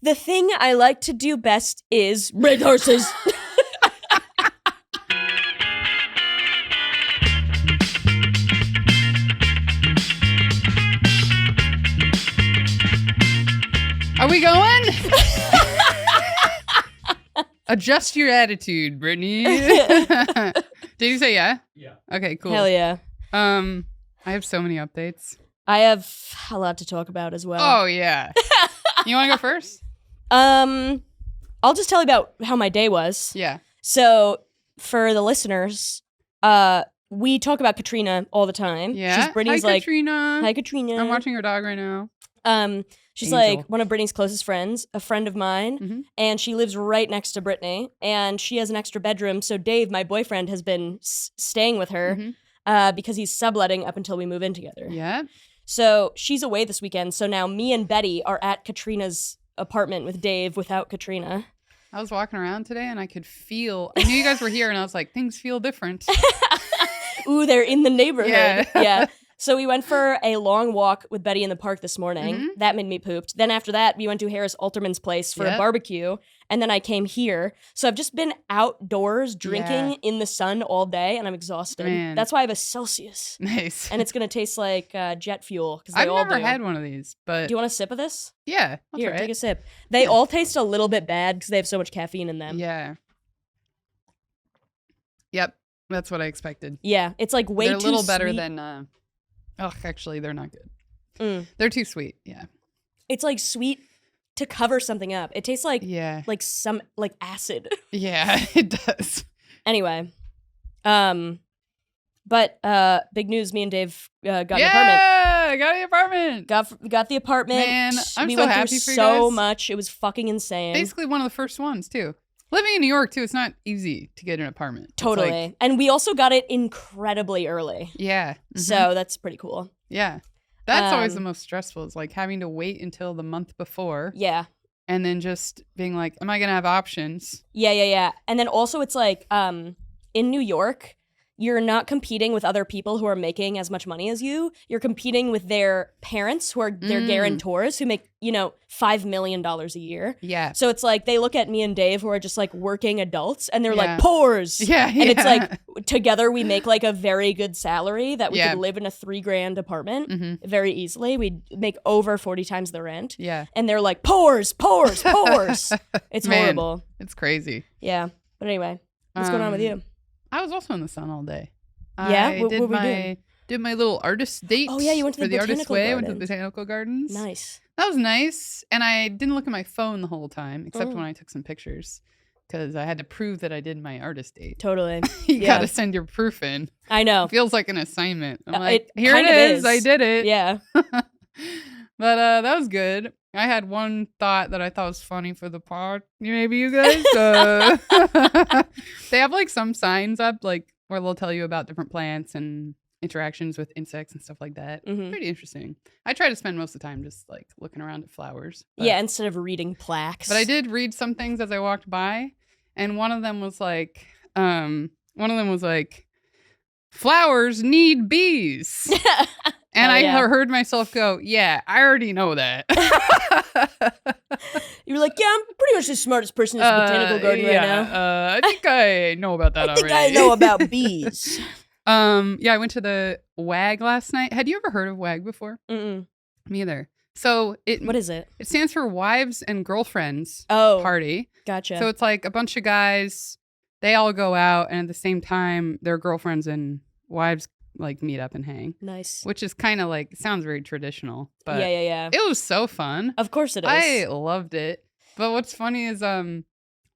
The thing I like to do best is red horses. Are we going? Adjust your attitude, Brittany. Did you say yeah? Yeah. Okay, cool. Hell yeah. I have so many updates. I have a lot to talk about as well. Oh, yeah. You want to go first? I'll just tell you about how my day was. Yeah. So, for the listeners, we talk about Katrina all the time. Yeah. She's Brittany's Hi, like, Katrina. hi, Katrina. I'm watching her dog right now. She's Angel. like one of Brittany's closest friends, a friend of mine, and she lives right next to Brittany, and she has an extra bedroom. So Dave, my boyfriend, has been staying with her because he's subletting up until we move in together. Yeah. So she's away this weekend. So now me and Betty are at Katrina's apartment with Dave without Katrina. I was walking around today and I could feel, I knew you guys were here and I was like, things feel different. Ooh, they're in the neighborhood. Yeah. So we went for a long walk with Betty in the park this morning. That made me pooped. Then after that, we went to Harris Alterman's place for a barbecue. And then I came here. So I've just been outdoors drinking in the sun all day, and I'm exhausted. Man. That's why I have a Celsius. Nice. And it's going to taste like jet fuel. I've never had one of these, but... Do you want a sip of this? Yeah. Here, try take it. a sip. They all taste a little bit bad because they have so much caffeine in them. Yeah. Yep. That's what I expected. Yeah. It's like way They're too a little better sweet. than... actually, they're not good. They're too sweet. Yeah. It's like sweet to cover something up. It tastes like some acid. Yeah, it does. Anyway, but big news. Me and Dave got an apartment. Yeah, I got the apartment. Got the apartment. Man, I'm we so went happy through for you so guys. much. It was fucking insane. Basically, one of the first ones too. Living in New York too, it's not easy to get an apartment. It's Totally. like- And we also got it incredibly early. Yeah. So that's pretty cool. Yeah. That's always the most stressful, is like having to wait until the month before. Yeah. And then just being like, am I going to have options? Yeah. And then also it's like in New York, you're not competing with other people who are making as much money as you. You're competing with their parents who are their guarantors who make, $5 million a year. Yeah. So it's like they look at me and Dave who are just like working adults and they're Yeah. like, pores. Yeah. And it's like together we make like a very good salary that we Yeah. could live in a $3,000 apartment very easily. We'd make over 40 times the rent. Yeah. And they're like, pores. It's Man, horrible. It's crazy. Yeah. But anyway, what's going on with you? I was also in the sun all day. Yeah? I What did were we my doing? did my little artist date. Oh, yeah, you went to for the Artist botanical Way. I went to the gardens. botanical gardens. Nice. That was nice. And I didn't look at my phone the whole time, except when I took some pictures, because I had to prove that I did my artist date. Totally. You Yeah. gotta send your proof in. I know. Feels like an assignment. I'm like, it here it kind of is. is. I did it. Yeah. But that was good. I had one thought that I thought was funny for the pod. Maybe you guys. They have like some signs up, like where they'll tell you about different plants and interactions with insects and stuff like that. Pretty interesting. I try to spend most of the time just like looking around at flowers. But, Yeah, instead of reading plaques. But I did read some things as I walked by, and one of them was like, flowers need bees. And Hell I yeah. heard myself go, yeah, I already know that. You were like, yeah, I'm pretty much the smartest person in this botanical garden right now. I think I know about that I think already. I know about bees. Yeah, I went to the WAG last night. Had you ever heard of WAG before? Mm-mm. Me either. So What is it? it stands for Wives and Girlfriends Oh, Party. gotcha. So it's like a bunch of guys, they all go out, and at the same time, their girlfriends and wives like meet up and hang, nice. which is kind of like, sounds very traditional, but Yeah. it was so fun. Of course it is. I loved it. But what's funny is I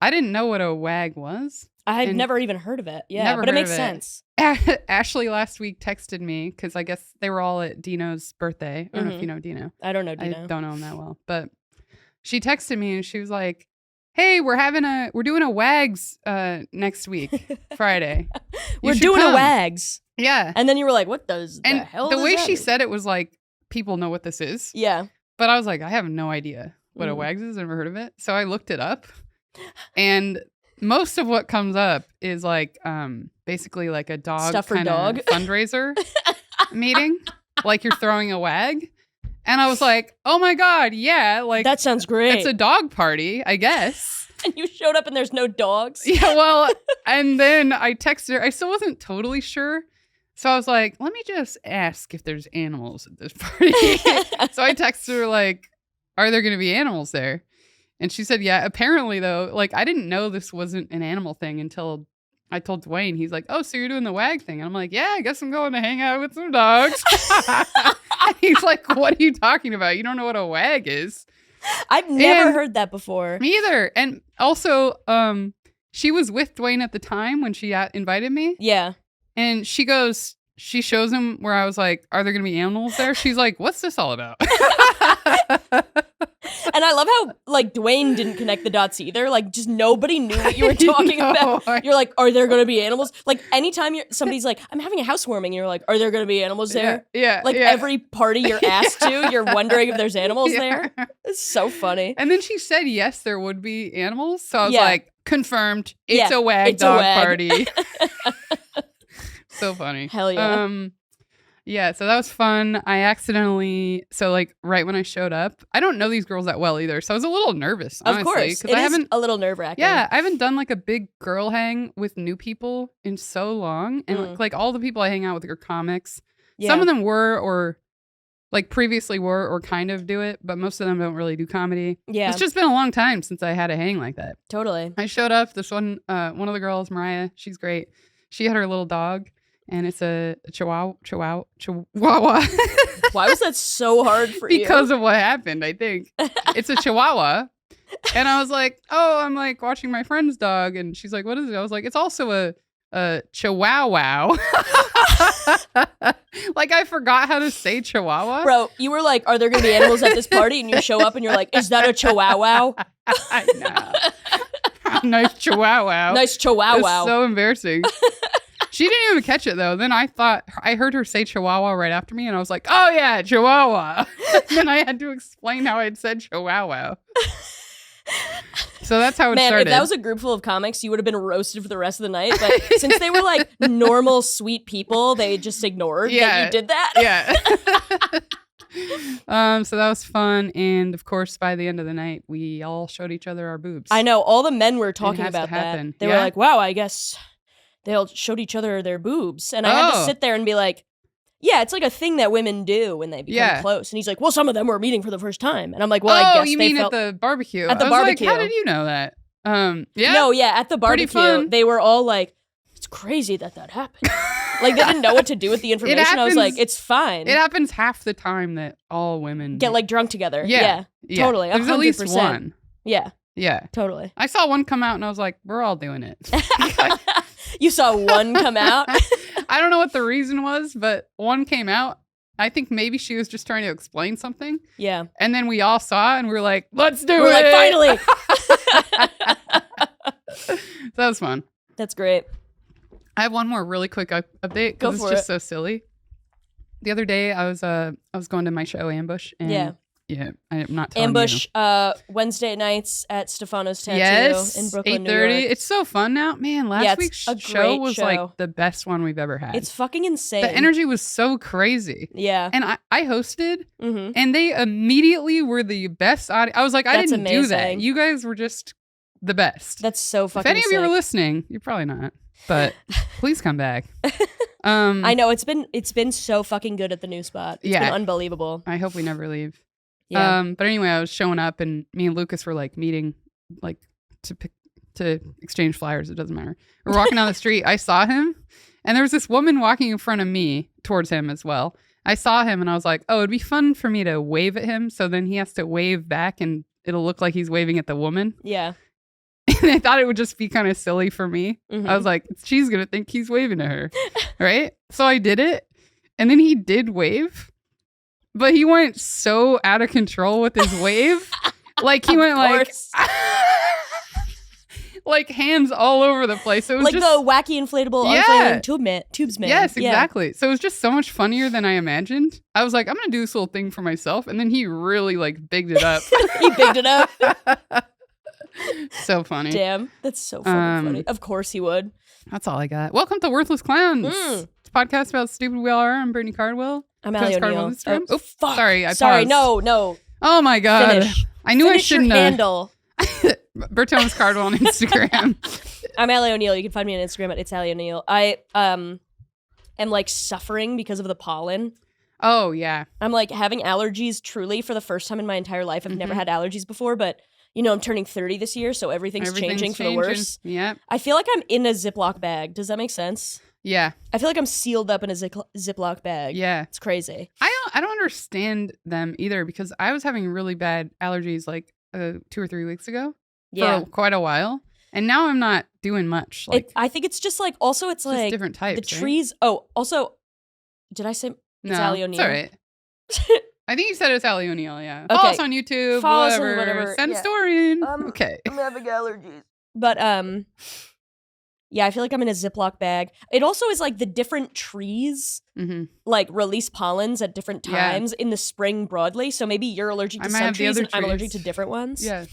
didn't know what a WAG was. I've and never even heard of it. Yeah, never but it heard makes of it. sense. Ashley last week texted me because I guess they were all at Dino's birthday. I don't know if you know Dino. I don't know, Dino. I don't know him that well, but she texted me and she was like, "Hey, we're doing a WAGs next week, Friday. You We're should doing come." a WAGs. Yeah. And then you were like, what does And the hell the does way that she mean? said it was like, people know what this is. Yeah. But I was like, I have no idea what a WAGs is. I've never heard of it. So I looked it up, and most of what comes up is like basically like a dog Stuff for kinda dog. fundraiser meeting. Like you're throwing a WAG. And I was like, oh my God, yeah. Like, that sounds great. It's a dog party, I guess. And you showed up and there's no dogs. Yeah, well, and then I texted her. I still wasn't totally sure. So I was like, let me just ask if there's animals at this party. So I texted her like, are there going to be animals there? And she said, yeah. Apparently, though, like, I didn't know this wasn't an animal thing until I told Dwayne. He's like, oh, so you're doing the WAG thing? And I'm like, yeah, I guess I'm going to hang out with some dogs. He's like, what are you talking about? You don't know what a WAG is. I've never heard that before. Me either. And also, she was with Dwayne at the time when she invited me. Yeah. And she shows him where I was like, are there going to be animals there? She's like, what's this all about? And I love how, like, Dwayne didn't connect the dots either. Like, just nobody knew what you were talking about. You're like, are there going to be animals? Like, anytime somebody's like, I'm having a housewarming, and you're like, are there going to be animals there? Yeah. Like, every party you're asked to, you're wondering if there's animals there. It's so funny. And then she said, yes, there would be animals. So I was like, confirmed. It's a WAG party. So funny. Hell yeah. Yeah, so that was fun. I accidentally, right when I showed up, I don't know these girls that well either, so I was a little nervous, honestly. Of course, it is a little nerve-wracking. Yeah, I haven't done like a big girl hang with new people in so long, and like all the people I hang out with are comics. Yeah. Some of them were, or like previously were, or kind of do it, but most of them don't really do comedy. Yeah, it's just been a long time since I had a hang like that. Totally. I showed up. This one of the girls, Mariah, she's great. She had her little dog. And it's a chihuahua. Why was that so hard for you? Because of what happened, I think. It's a chihuahua. And I was like, oh, I'm like watching my friend's dog. And she's like, what is it? I was like, it's also a chihuahua. Like, I forgot how to say chihuahua. Bro, you were like, are there going to be animals at this party? And you show up and you're like, is that a chihuahua? I know. Nice chihuahua. Nice chihuahua. It's so embarrassing. She didn't even catch it, though. Then I heard her say chihuahua right after me, and I was like, oh, yeah, chihuahua. Then I had to explain how I'd said chihuahua. So that's how it started. If that was a group full of comics, you would have been roasted for the rest of the night. But since they were like normal, sweet people, they just ignored that you did that. Yeah. So that was fun. And of course, by the end of the night, we all showed each other our boobs. I know. All the men were talking about that. They were like, wow, I guess they all showed each other their boobs. And I had to sit there and be like, yeah, it's like a thing that women do when they become close. And he's like, well, some of them were meeting for the first time. And I'm like, well, I guess you mean at the barbecue? At the barbecue. Like, how did you know that? Yeah. No, yeah, at the barbecue, they were all like, it's crazy that happened. Like, they didn't know what to do with the information. I was like, it's fine. It happens half the time that all women get like drunk together. Yeah. Totally. There's 100%. At least one. Yeah. Yeah. Totally. I saw one come out and I was like, we're all doing it. You saw one come out? I don't know what the reason was, but one came out. I think maybe she was just trying to explain something. Yeah. And then we all saw it and we were like, let's do it. We're like, finally. That was fun. That's great. I have one more really quick update because it's just so silly. The other day I was going to my show Ambush. And yeah, I'm not telling Ambush, you. Wednesday nights at Stefano's Tattoo in Brooklyn, 8:30. New York. It's so fun now. Man, last week's show was like the best one we've ever had. It's fucking insane. The energy was so crazy. Yeah. And I hosted, and they immediately were the best audience. I was like, I didn't do that. You guys were just the best. That's so fucking If any of you are listening, you're probably not. But please come back. I know, it's been so fucking good at the new spot. It's been unbelievable. I hope we never leave. Yeah. But anyway, I was showing up and me and Lucas were like meeting like to exchange flyers. It doesn't matter. We're walking down the street. I saw him and there was this woman walking in front of me towards him as well. I saw him and I was like, oh, it'd be fun for me to wave at him. So then he has to wave back and it'll look like he's waving at the woman. Yeah. And I thought it would just be kind of silly for me. I was like, she's going to think he's waving at her. Right. So I did it. And then he did wave. But he went so out of control with his wave. Like he went like hands all over the place. So it was like just the wacky inflatable unflailing tubes man. Yes, exactly. So it was just so much funnier than I imagined. I was like, I'm going to do this little thing for myself. And then he really like bigged it up. He bigged it up. So funny. Damn. That's so fucking funny. Of course he would. That's all I got. Welcome to Worthless Clowns. It's a podcast about stupid we all are. I'm Brittany Cardwell. I'm Allie O'Neill. Oh, fuck. Sorry, I Sorry, paused. no. Oh my God. Finish. I knew Finish I shouldn't your have. handle. Bertones Cardwell on Instagram. I'm Allie O'Neill. You can find me on Instagram at It's Allie O'Neill. I am like suffering because of the pollen. Oh, yeah. I'm like having allergies truly for the first time in my entire life. I've never had allergies before, but you know, I'm turning 30 this year, so everything's changing for the worse. Yeah. I feel like I'm in a Ziploc bag. Does that make sense? Yeah. I feel like I'm sealed up in a Ziploc bag. Yeah. It's crazy. I don't understand them either because I was having really bad allergies like 2 or 3 weeks ago for quite a while. And now I'm not doing much. Like I think it's just like, also it's like different types, the trees. Right? Oh, also, did I say it's Allie O'Neill? It's all right. I think you said it's Allie O'Neill, yeah. Okay. Follow us on YouTube, Follow whatever. Send a story in. Okay. I'm having allergies. But, yeah, I feel like I'm in a Ziploc bag. It also is like the different trees like release pollens at different times in the spring broadly. So maybe you're allergic to some trees and I'm allergic to different ones. Yeah.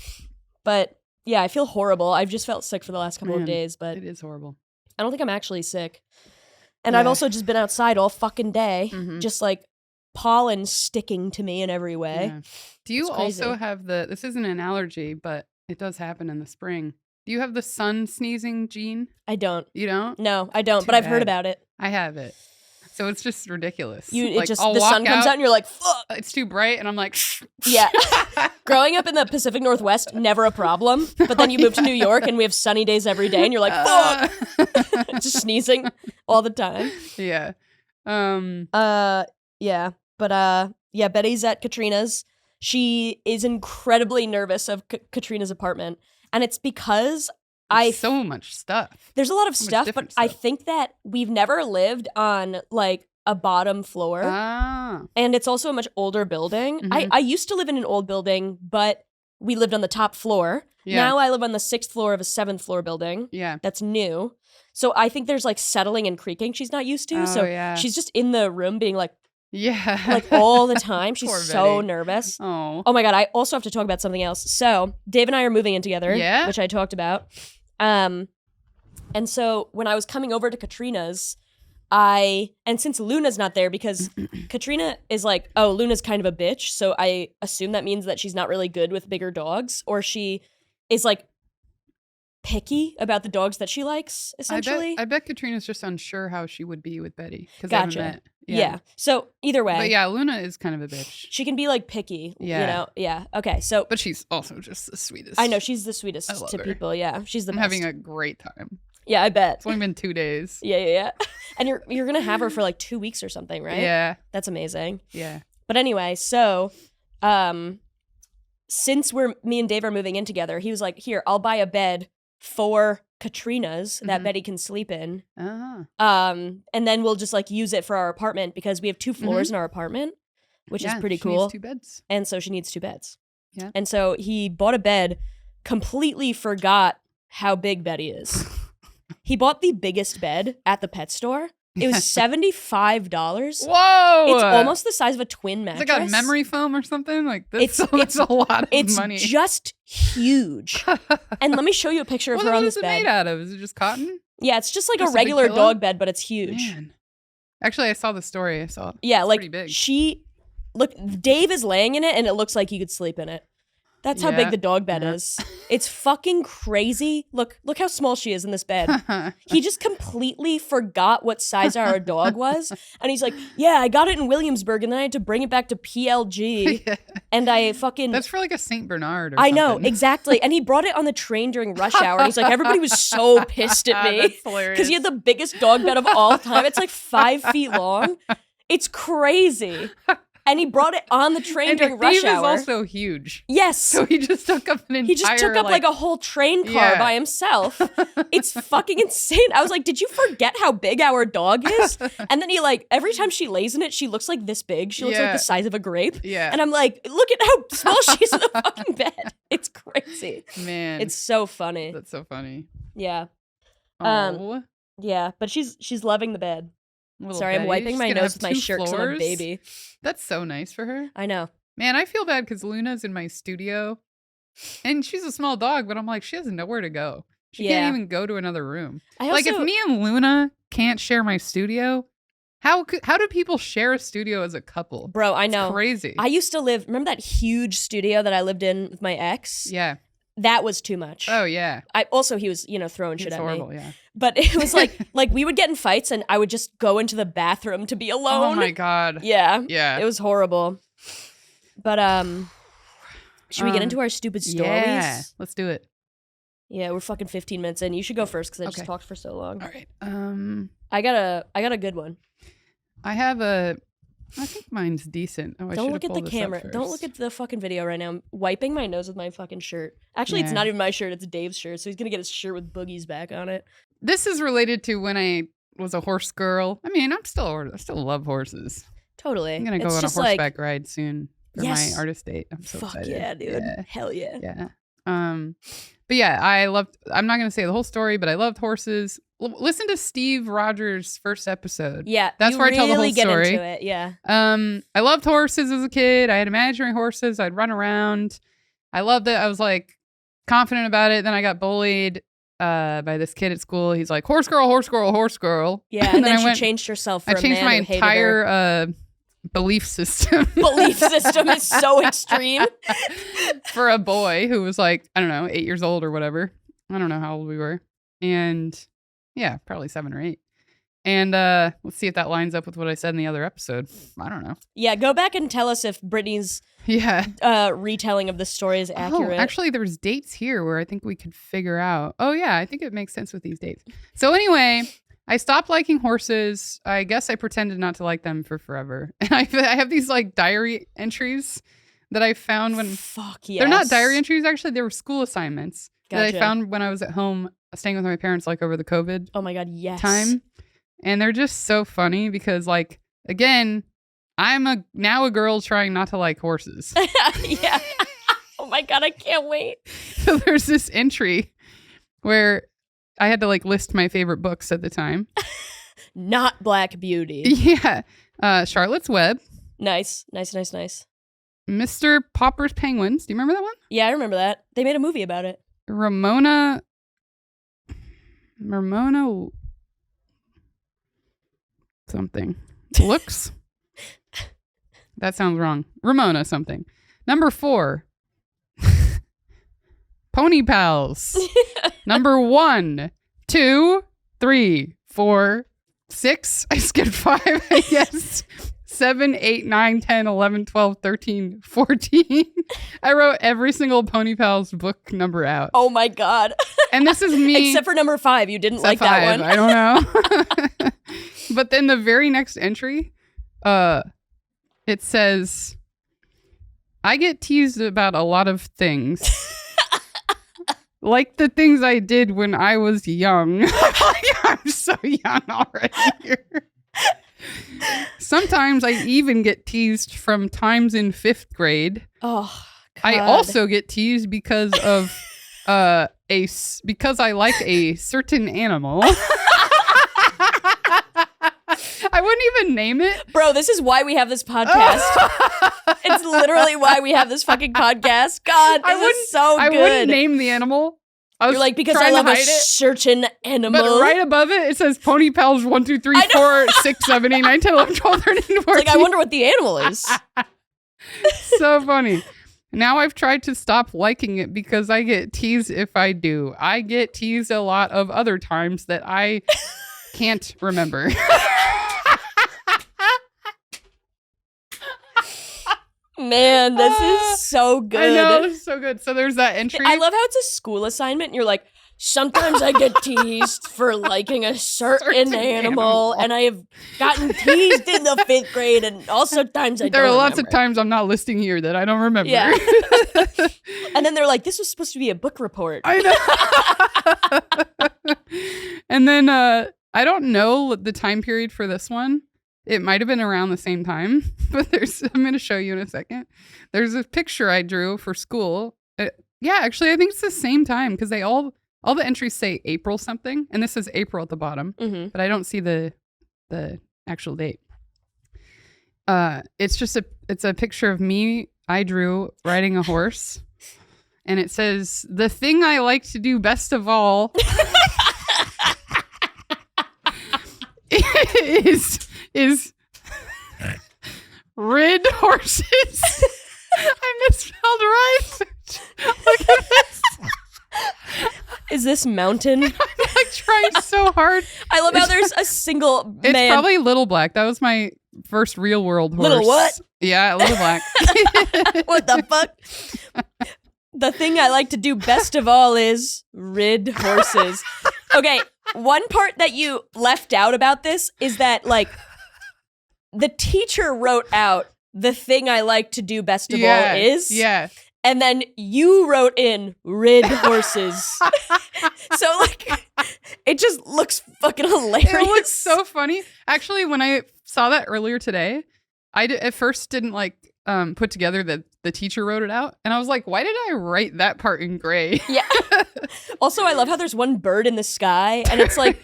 But yeah, I feel horrible. I've just felt sick for the last couple of days, but it is horrible. I don't think I'm actually sick. And I've also just been outside all fucking day, just like pollen sticking to me in every way. Yeah. Do you also have this isn't an allergy, but it does happen in the spring. Do you have the sun sneezing gene? I don't. You don't? No, I don't, but I've heard about it. I have it. So it's just ridiculous. The sun comes out and you're like, fuck. It's too bright and I'm like, yeah. Growing up in the Pacific Northwest, never a problem. But then you move to New York and we have sunny days every day and you're like, fuck. Just sneezing all the time. Yeah. Yeah. But yeah, Betty's at Katrina's. She is incredibly nervous of Katrina's apartment. And it's because so much stuff. There's a lot of stuff, but I think that we've never lived on like a bottom floor. And it's also a much older building. I used to live in an old building, but we lived on the top floor. Yeah. Now I live on the 6th floor of a 7th floor building. Yeah. That's new. So I think there's like settling and creaking she's not used to. She's just in the room being like, like all the time. She's so nervous. Oh my God. I also have to talk about something else. So Dave and I are moving in together, which I talked about. And so when I was coming over to Katrina's, and since Luna's not there because Katrina is like, oh, Luna's kind of a bitch. So I assume that means that she's not really good with bigger dogs, or she is like picky about the dogs that she likes, essentially. I bet Katrina's just unsure how she would be with Betty. Gotcha. Yeah. So either way. But yeah, Luna is kind of a bitch. She can be like picky. Yeah. You know? Yeah. Okay. So. But she's also just the sweetest. I know. She's the sweetest to people. Yeah. She's the best. I'm having a great time. Yeah, I bet. It's only been 2 days. Yeah. And you're going to have her for like 2 weeks or something, right? Yeah. That's amazing. Yeah. But anyway, so since me and Dave are moving in together, he was like, here, I'll buy a bed for Katrina's that Betty can sleep in. And then we'll just like use it for our apartment because we have 2 floors in our apartment, which is pretty cool. She needs 2 beds. And so she needs 2 beds. Yeah. And so he bought a bed, completely forgot how big Betty is. He bought the biggest bed at the pet store. It was $75. Whoa! It's almost the size of a twin mattress. It's like a memory foam or something. Like this. It's a lot of money. It's just huge. And let me show you a picture of her on this bed. What is it made out of? Is it just cotton? Yeah, it's just like a regular dog bed, but it's huge. Man. Actually, I saw the story. I saw it. Yeah, it's like pretty big. Dave is laying in it, and it looks like you could sleep in it. That's how big the dog bed is. It's fucking crazy. Look how small she is in this bed. He just completely forgot what size our dog was. And he's like, yeah, I got it in Williamsburg and then I had to bring it back to PLG. And I fucking... That's for like a St. Bernard or something. I know, exactly. And he brought it on the train during rush hour. And he's like, everybody was so pissed at me. That's hilarious. Because he had the biggest dog bed of all time. It's like 5 feet long. It's crazy. And he brought it on the train during rush hour. Dave is also huge. Yes. So he just took up an entire... He just took up like a whole train car by himself. It's fucking insane. I was like, did you forget how big our dog is? And then he like, every time she lays in it, she looks like this big. She looks like the size of a grape. Yeah. And I'm like, look at how small she is in the fucking bed. It's crazy. Man. It's so funny. That's so funny. Yeah. Oh. Yeah, but she's loving the bed. Sorry, I'm wiping my nose with my shirt because I'm a baby. That's so nice for her. I know. Man, I feel bad because Luna's in my studio. And she's a small dog, but I'm like, she has nowhere to go. She can't even go to another room. Like, if me and Luna can't share my studio, How do people share a studio as a couple? Bro, I know. It's crazy. I used to remember that huge studio that I lived in with my ex? Yeah. That was too much. Oh, yeah. He was, throwing shit at horrible, me. Yeah. But it was like we would get in fights and I would just go into the bathroom to be alone. Oh my God. Yeah. Yeah. It was horrible. But should we get into our stupid stories? Yeah. Let's do it. Yeah, we're fucking 15 minutes in. You should go first because I just talked for so long. All right. I got a good one. I think mine's decent. Oh, Don't look at the camera. Don't look at the fucking video right now. I'm wiping my nose with my fucking shirt. Actually, It's not even my shirt. It's Dave's shirt. So he's going to get his shirt with boogies back on it. This is related to when I was a horse girl. I mean, I still love horses. Totally. I'm going to go on a horseback ride soon for my artist date. I'm so excited. Fuck yeah, dude. Yeah. Hell yeah. Yeah. But yeah, I'm not going to say the whole story, but I loved horses. Listen to Steve Rogers' first episode. Yeah. That's where I tell the whole story. Get into it, yeah. I loved horses as a kid. I had imaginary horses. I'd run around. I loved it. I was like confident about it. Then I got bullied by this kid at school. He's like, horse girl, horse girl, horse girl. Yeah, and then she changed herself for a man who hated her. I changed my entire belief system. Belief system is so extreme. For a boy who was like, I don't know, 8 years old or whatever. I don't know how old we were. And yeah, probably 7 or 8. And let's see if that lines up with what I said in the other episode. I don't know. Yeah, go back and tell us if Brittany's retelling of the story is accurate. Oh, actually, there's dates here where I think we could figure out. Oh, yeah, I think it makes sense with these dates. So anyway, I stopped liking horses. I guess I pretended not to like them for forever. And I have these like diary entries that I found when... Fuck yes. They're not diary entries, actually. They were school assignments that I found when I was at home staying with my parents like over the COVID time. And they're just so funny because like, again, I'm now a girl trying not to like horses. Yeah. Oh my God, I can't wait. So there's this entry where I had to like list my favorite books at the time. Not Black Beauty. Yeah. Charlotte's Web. Nice. Mr. Popper's Penguins. Do you remember that one? Yeah, I remember that. They made a movie about it. Ramona something. Looks? That sounds wrong. Ramona something. Number 4. Pony Pals. Number 1, 2, 3, 4, 6. I skipped 5, I guess. 7, 8, 9, 10, 11, 12, 13, 14. I wrote every single Pony Pals book number out. Oh my God. And this is me. Except for number 5. You didn't like that one. I don't know. But then the very next entry, it says, I get teased about a lot of things. Like the things I did when I was young. I'm so young already here. Sometimes I even get teased from times in 5th grade. Oh, God. I also get teased because of because I like a certain animal. I wouldn't even name it. Bro, this is why we have this podcast. It's literally why we have this fucking podcast. God, this is so good. I wouldn't name the animal. You're like, because I love a certain animal. But right above it says Pony Pals 1, 2, 3, 4, 6, 7, 8, 9, 10, 11, 12, 13, 14. It's like, I wonder what the animal is. So funny. Now I've tried to stop liking it because I get teased if I do. I get teased a lot of other times that I can't remember. Man, this is so good. I know, this is so good. So there's that entry. I love how it's a school assignment and you're like, sometimes I get teased for liking a certain animal, and I have gotten teased in the 5th grade, and also times I don't There are lots remember. of times I'm not listing here that I don't remember. Yeah. And then they're like, this was supposed to be a book report. I know. And then I don't know the time period for this one. It might have been around the same time, but I'm going to show you in a second. There's a picture I drew for school. Yeah, actually, I think it's the same time because all the entries say April something, and this is April at the bottom, but I don't see the actual date. It's a picture of me I drew riding a horse, and it says, "The thing I like to do best of is rid horses. I misspelled right. Look at this. Is this mountain? I'm like trying so hard. I love how there's a single man. It's probably Little Black. That was my first real world horse. Little what? Yeah, Little Black. What the fuck? The thing I like to do best of all is rid horses. Okay, one part that you left out about this is that, like, the teacher wrote out the thing I like to do best of all is. Yeah. And then you wrote in rid horses. So, like, it just looks fucking hilarious. It looks so funny. Actually, when I saw that earlier today, I at first didn't, like, put together that the teacher wrote it out. And I was like, why did I write that part in gray? Yeah. Also, I love how there's one bird in the sky, and it's like,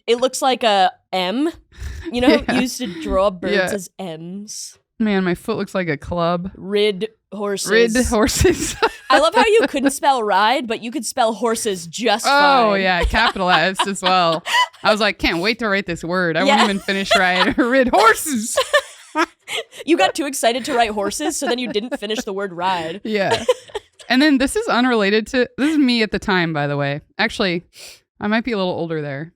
it looks like a M. You know, used to draw birds as M's. Man, my foot looks like a club. Rid horses. Rid horses. I love how you couldn't spell ride, but you could spell horses just fine. Oh, yeah, capitalized as well. I was like, can't wait to write this word. I won't even finish ride. Rid horses. You got too excited to write horses, so then you didn't finish the word ride. Yeah. And then this is unrelated to, this is me at the time, by the way. Actually, I might be a little older there.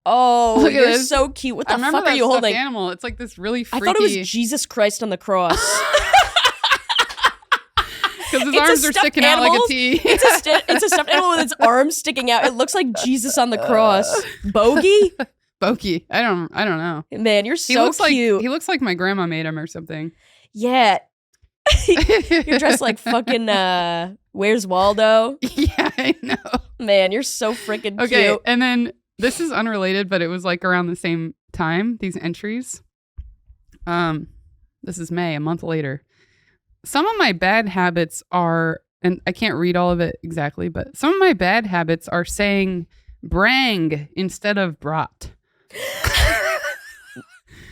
Oh, you're this. So cute. What the fuck are you holding? Animal. It's like this really freaky. I thought it was Jesus Christ on the cross. Because his arms are sticking out like a T. It's a stuffed animal with its arms sticking out. It looks like Jesus on the cross. Bogey? Bogey. I don't know. Man, you're so cute. He looks like my grandma made him or something. Yeah. You're dressed like fucking Where's Waldo? Yeah, I know. Man, you're so freaking cute. Okay, and then this is unrelated, but it was like around the same time, these entries. This is May, a month later. Some of my bad habits are, and I can't read all of it exactly, but some of my bad habits are saying brang instead of brat.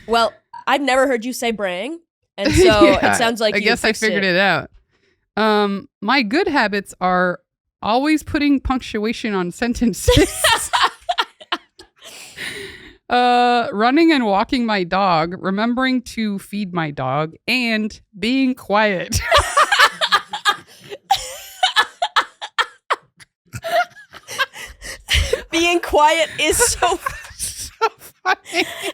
Well, I've never heard you say brang, and so it sounds like I guess I figured it out. My good habits are always putting punctuation on sentences. Running and walking my dog, remembering to feed my dog, and being quiet. Being quiet is so funny.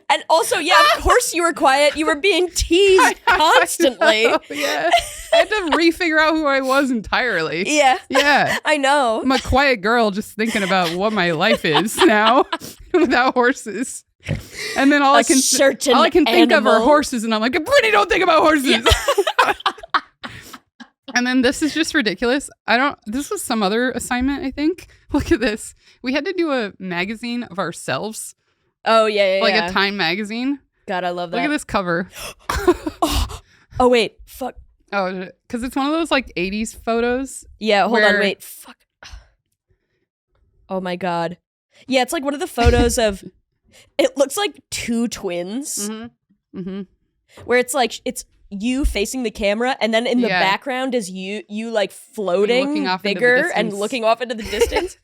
And also, yeah, of course you were quiet. You were being teased constantly. Yeah. I had to re-figure out who I was entirely. Yeah. Yeah. I know. I'm a quiet girl just thinking about what my life is now without horses. And then all I can think of are horses, and I'm like, Brittany, don't think about horses. Yeah. And then this is just ridiculous. This was some other assignment, I think. Look at this. We had to do a magazine of ourselves. Oh, yeah. Like a Time magazine. God, I love that. Look at this cover. Oh, wait. Fuck. Oh, because it's one of those like 80s photos. Yeah, hold on. Wait. Fuck. Oh, my God. Yeah, it's like one of the photos of, it looks like two twins. Mm-hmm. Mm-hmm. Where it's like, it's you facing the camera, and then in the background is you like floating looking off bigger and looking off into the distance.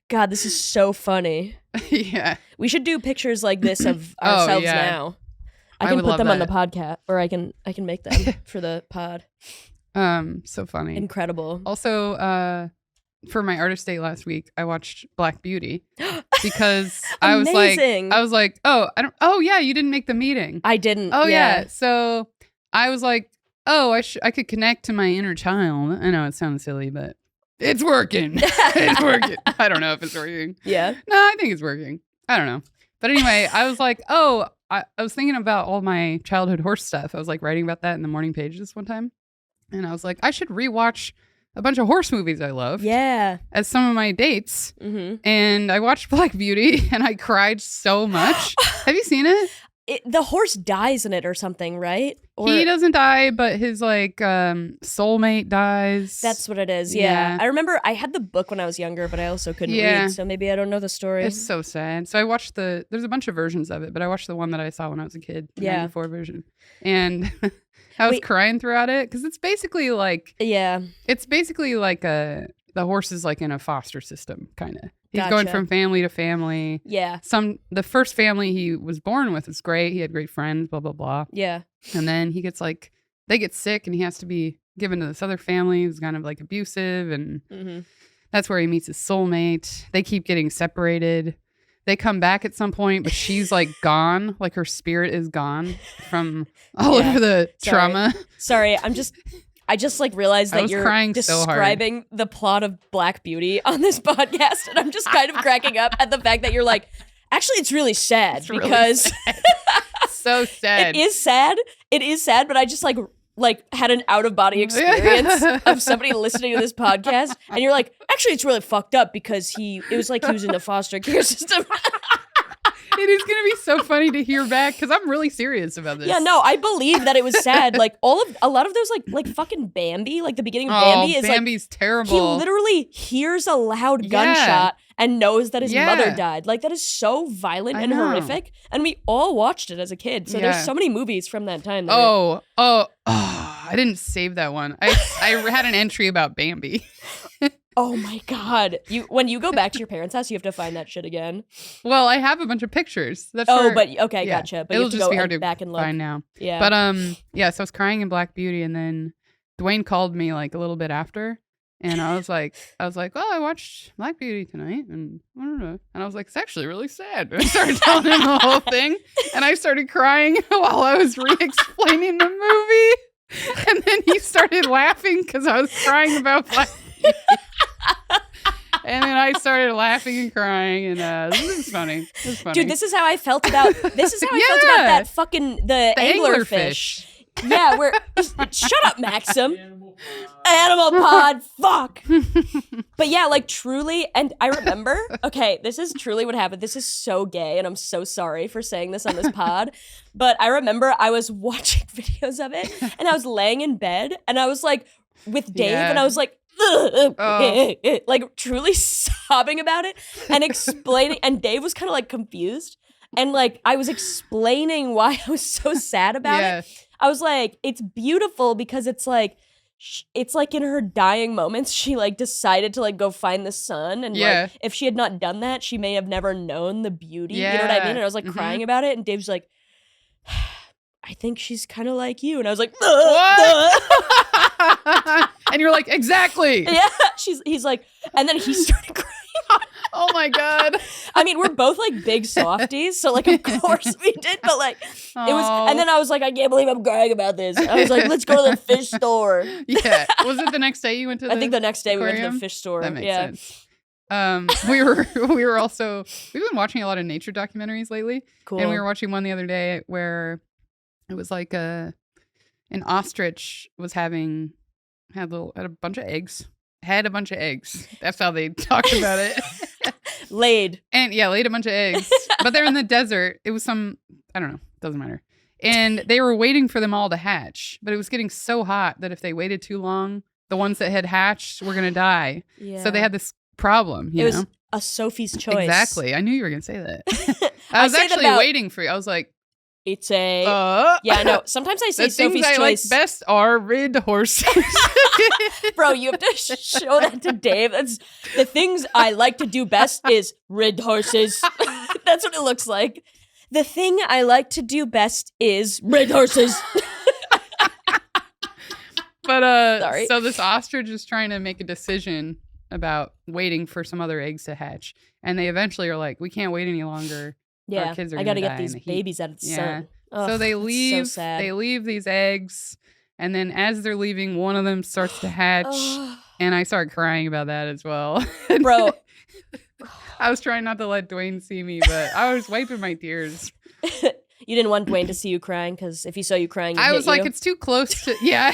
God, this is so funny. Yeah. We should do pictures like this of ourselves now. I can put them on the podcast, or I can make them for the pod. So funny. Incredible. Also, for my artist day last week, I watched Black Beauty because I was like, oh yeah, you didn't make the meeting. I didn't. Oh yeah. So I was like, oh, I could connect to my inner child. I know it sounds silly, but it's working. It's working. I don't know if it's working. Yeah. No, I think it's working. I don't know. But anyway, I was like, oh, I was thinking about all my childhood horse stuff. I was like writing about that in the morning pages one time. And I was like, I should rewatch a bunch of horse movies I love. Yeah. As some of my dates. Mm-hmm. And I watched Black Beauty and I cried so much. Have you seen it? The horse dies in it or something, right? Or he doesn't die, but his like soulmate dies. That's what it is. Yeah. I remember I had the book when I was younger, but I also couldn't read, so maybe I don't know the story. It's so sad. So I watched there's a bunch of versions of it, but I watched the one that I saw when I was a kid, the 94 version. And I was crying throughout it because it's basically like the horse is like in a foster system, kind of. He's Gotcha. going from family to family. Yeah. The first family he was born with was great. He had great friends, blah, blah, blah. Yeah. And then he gets like, they get sick and he has to be given to this other family who's kind of like abusive. And that's where he meets his soulmate. They keep getting separated. They come back at some point, but she's like gone. Like her spirit is gone from all over the trauma. Sorry, I just like realized that you're crying describing the plot of Black Beauty on this podcast, and I'm just kind of cracking up at the fact that you're like, actually, it's really sad because really sad. So sad. It is sad, but I just like had an out of body experience of somebody listening to this podcast, and you're like, actually, it's really fucked up because it was like he was in the foster care system. It is going to be so funny to hear back because I'm really serious about this. Yeah, no, I believe that it was sad. Like a lot of those like fucking Bambi, like the beginning of Bambi is Bambi's terrible. He literally hears a loud gunshot and knows that his mother died. Like that is so violent and horrific. And we all watched it as a kid. So there's so many movies from that time. That I didn't save that one. I had an entry about Bambi. Oh my God. When you go back to your parents' house, you have to find that shit again. Well, I have a bunch of pictures. Gotcha. But it'll you have to just go be hard to back and look. find now. Yeah. But so I was crying in Black Beauty, and then Dwayne called me like a little bit after, and I was like, well, I watched Black Beauty tonight, and I don't know. And I was like, it's actually really sad. And I started telling him the whole thing, and I started crying while I was re-explaining the movie, and then he started laughing because I was crying about Black Beauty. And then I started laughing and crying, and this is funny. It was funny. Dude, this is how I felt about that fucking the anglerfish. Yeah, where shut up, Maxim. Animal pod, fuck. But yeah, like truly, and I remember, okay, this is truly what happened. This is so gay, and I'm so sorry for saying this on this pod. But I remember I was watching videos of it, and I was laying in bed, and I was like with Dave, and I was like, like truly sobbing about it and explaining, and Dave was kind of like confused, and like I was explaining why I was so sad about it. I was like, it's beautiful because it's like in her dying moments she like decided to like go find the sun, and like if she had not done that she may have never known the beauty. You know what I mean? And I was like crying about it, and Dave's like, I think she's kind of like you, and I was like, what? And you're like, exactly. Yeah, he's like, and then he started crying. Oh my God. I mean, we're both like big softies, so like of course we did, but like it was, and then I was like, I can't believe I'm crying about this. I was like, let's go to the fish store. Yeah. Was it the next day you went to the I think the next day aquarium? We went to the fish store. That makes sense. We've been watching a lot of nature documentaries lately. Cool. And we were watching one the other day where it was like an ostrich had a bunch of eggs. Had a bunch of eggs. That's how they talked about it. Laid a bunch of eggs. But they're in the desert. It was I don't know. Doesn't matter. And they were waiting for them all to hatch. But it was getting so hot that if they waited too long, the ones that had hatched were going to die. Yeah. So they had this problem, you know? It was a Sophie's choice. Exactly. I knew you were going to say that. I was actually waiting for you. I was like, it's a yeah, I know. Sometimes I say Sophie's choice. The things I like best are rid horses. Bro, you have to show that to Dave. That's the things I like to do best is rid horses. That's what it looks like. The thing I like to do best is rid horses. But sorry. So this ostrich is trying to make a decision about waiting for some other eggs to hatch, and they eventually are like, we can't wait any longer. Yeah, our kids are I gotta get die these babies out of the sun. Ugh, so they leave. So sad. They leave these eggs, and then as they're leaving, one of them starts to hatch, and I start crying about that as well. Bro, I was trying not to let Dwayne see me, but I was wiping my tears. You didn't want Dwayne to see you crying because if he saw you crying, I was like, it's too close to. Yeah.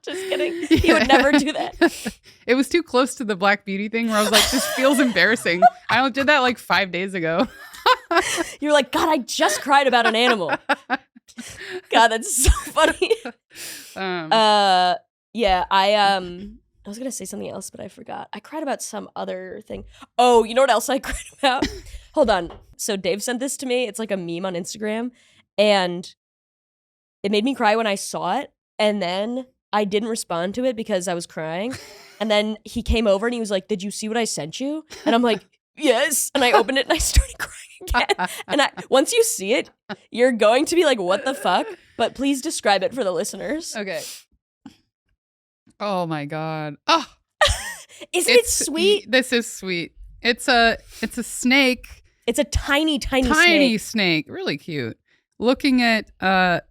Just kidding. He would never do that. It was too close to the Black Beauty thing where I was like, this feels embarrassing. I did that like 5 days ago. You're like, God, I just cried about an animal. God, that's so funny. Yeah, I was gonna say something else, but I forgot. I cried about some other thing. Oh, you know what else I cried about? Hold on. So Dave sent this to me. It's like a meme on Instagram, and it made me cry when I saw it. And then I didn't respond to it because I was crying. And then he came over and he was like, "Did you see what I sent you?" And I'm like, "Yes." And I opened it and I started crying again. And once you see it, you're going to be like, "What the fuck?" But please describe it for the listeners. Okay. Oh my God. Oh, isn't it sweet? This is sweet. It's a snake. It's a tiny snake. Really cute. Looking at